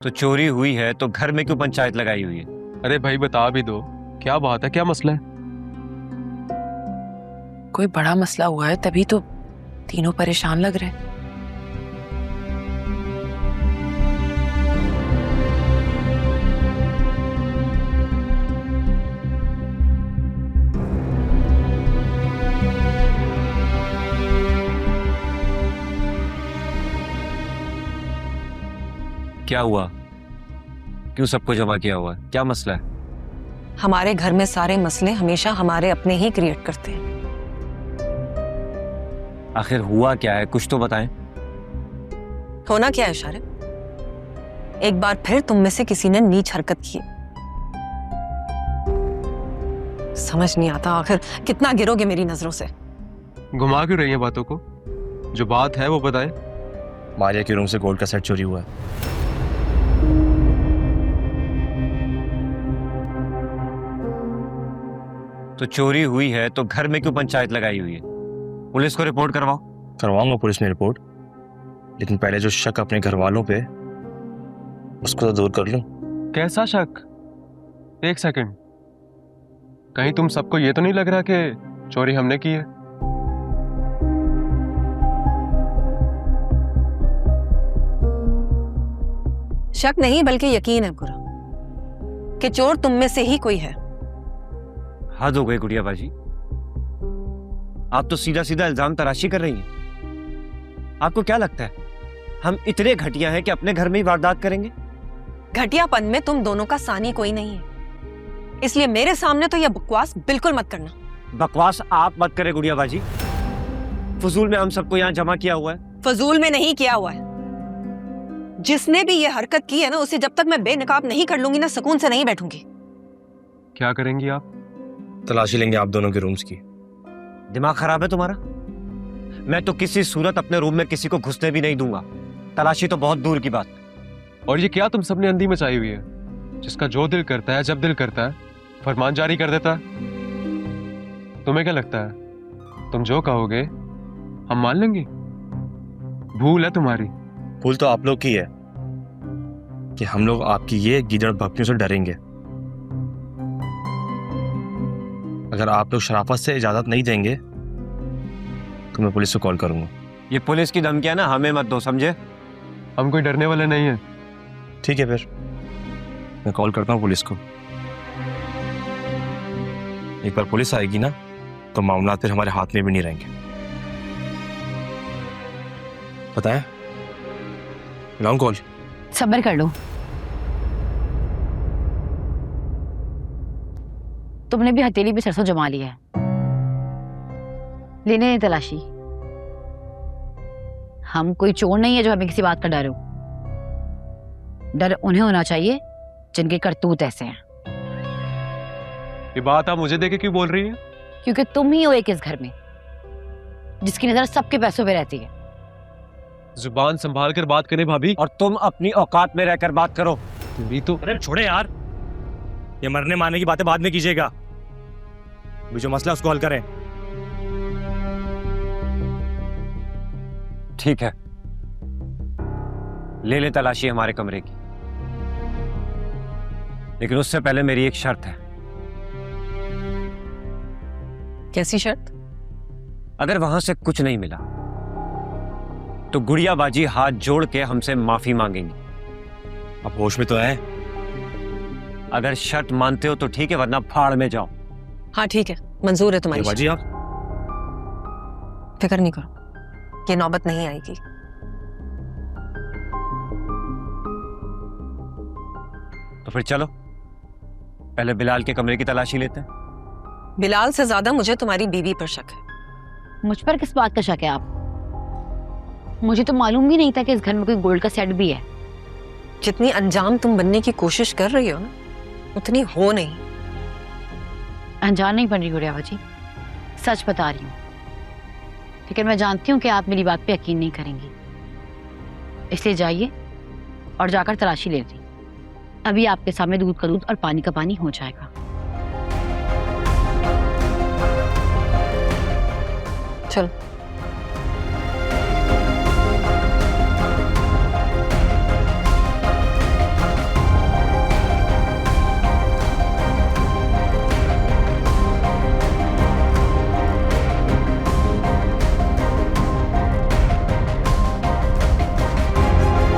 तो चोरी हुई है तो घर में क्यों पंचायत लगाई हुई है? अरे भाई बता भी दो, क्या बात है, क्या मसला है? कोई बड़ा मसला हुआ है तभी तो तीनों परेशान लग रहे हैं। क्या हुआ? क्यों सबको जमा किया हुआ है? क्या मसला है? हमारे घर में सारे मसले हमेशा हमारे अपने ही क्रिएट करते हैं। आखिर हुआ क्या है, कुछ तो बताएं। होना क्या है शारिक? एक बार फिर तुम में से किसी ने नीच हरकत की। समझ नहीं आता आखिर कितना गिरोगे मेरी नजरों से। घुमा क्यों रही है बातों को? जो बात है वो बताएं। मारिया के रूम से गोल्ड का सेट चोरी हुआ है। तो चोरी हुई है तो घर में क्यों पंचायत लगाई हुई है? पुलिस को रिपोर्ट करवाओ। करवाऊंगा पुलिस में रिपोर्ट, लेकिन पहले जो शक अपने घर वालों पे, उसको तो दूर कर लूं। कैसा शक? एक सेकंड, कहीं तुम सबको ये तो नहीं लग रहा कि चोरी हमने की है? शक नहीं बल्कि यकीन है पूरा कि चोर तुम में से ही कोई है। हद हो गई गुड़िया बाजी, आप तो सीधा सीधा इल्जाम तराशी कर रही हैं। आपको क्या लगता है हम इतने घटिया हैं कि अपने घर में ही वारदात करेंगे? घटियापन में तुम दोनों का सानी कोई नहीं है, इसलिए मेरे सामने तो यह बकवास बिल्कुल मत करना। बकवास आप मत करें गुड़िया बाजी, फजूल में हम सबको यहाँ जमा किया हुआ है। फजूल में नहीं किया हुआ है। जिसने भी ये हरकत की है ना, उसे जब तक मैं बेनकाब नहीं कर लूंगी ना, सुकून से नहीं बैठूंगी। क्या करेंगी आप? तलाशी लेंगे आप दोनों के रूम्स की। दिमाग खराब है तुम्हारा? मैं तो किसी सूरत अपने रूम में किसी को घुसने भी नहीं दूंगा। तलाशी तो बहुत दूर की बात। और ये क्या तुम सबने अंधी मचाई हुई है? जिसका जो दिल करता है, जब दिल करता है, फरमान जारी कर देता है। तुम्हें क्या लगता है तुम जो कहोगे हम मान लेंगे? भूल है तुम्हारी। भूल तो आप लोग की है कि हम लोग आपकी ये गीदड़ भक्तियों से डरेंगे। अगर आप लोग शराफत से इजाजत नहीं देंगे तो मैं पुलिस को कॉल करूंगा। ये पुलिस की धमकियां ना हमें मत दो, समझे? हम कोई डरने वाले नहीं है। ठीक है, फिर मैं कॉल करता हूँ पुलिस को। एक बार पुलिस आएगी ना तो मामला फिर हमारे हाथ में भी नहीं रहेंगे। बताएं, लॉन्ग कॉल। सब्र कर लो। तुमने भी हथेली पे सरसों जमा लिया है। लेने नहीं तलाशी। हम कोई चोर नहीं है जो हमें किसी बात का डर हो। डर उन्हें होना चाहिए जिनके करतूत ऐसे हैं। ये बात आप मुझे देके क्यों बोल रही है? क्योंकि तुम ही हो एक इस घर में जिसकी नजर सबके पैसों पे रहती है। जुबान संभाल कर बात करें भाभी। और तुम अपनी औकात में रहकर बात करो। भी तो अरे छोड़े यार, ये मरने मारने की बातें बाद में कीजिएगा। अभी जो मसला उसको हल करें। ठीक है, ले ले तलाशी हमारे कमरे की, लेकिन उससे पहले मेरी एक शर्त है। कैसी शर्त? अगर वहां से कुछ नहीं मिला तो गुड़िया बाजी हाथ जोड़ के हमसे माफी मांगेंगी। आप होश में तो हैं? अगर शर्त मानते हो तो ठीक है, वरना फाड़ में जाओ। हाँ ठीक है, मंजूर है तुम्हारी बाजी। आप शर्त। फिक्र नहीं करो, ये नौबत नहीं आएगी। तो फिर चलो पहले बिलाल के कमरे की तलाशी लेते हैं। बिलाल से ज्यादा मुझे तुम्हारी बीवी पर शक है। मुझ पर किस बात का शक है आप? मुझे तो मालूम भी नहीं था कि इस घर में कोई गोल्ड का सेट भी है। जितनी अंजाम तुम बनने की कोशिश कर रही हो ना, उतनी हो नहीं। अनजान नहीं बन रही गुड़िया बाजी, सच बता रही हूँ। लेकिन मैं जानती हूँ कि आप मेरी बात पे यकीन नहीं करेंगी, इसलिए जाइए और जाकर तलाशी ले लीजिए। अभी आपके सामने दूध का दूध और पानी का पानी हो जाएगा। चलो।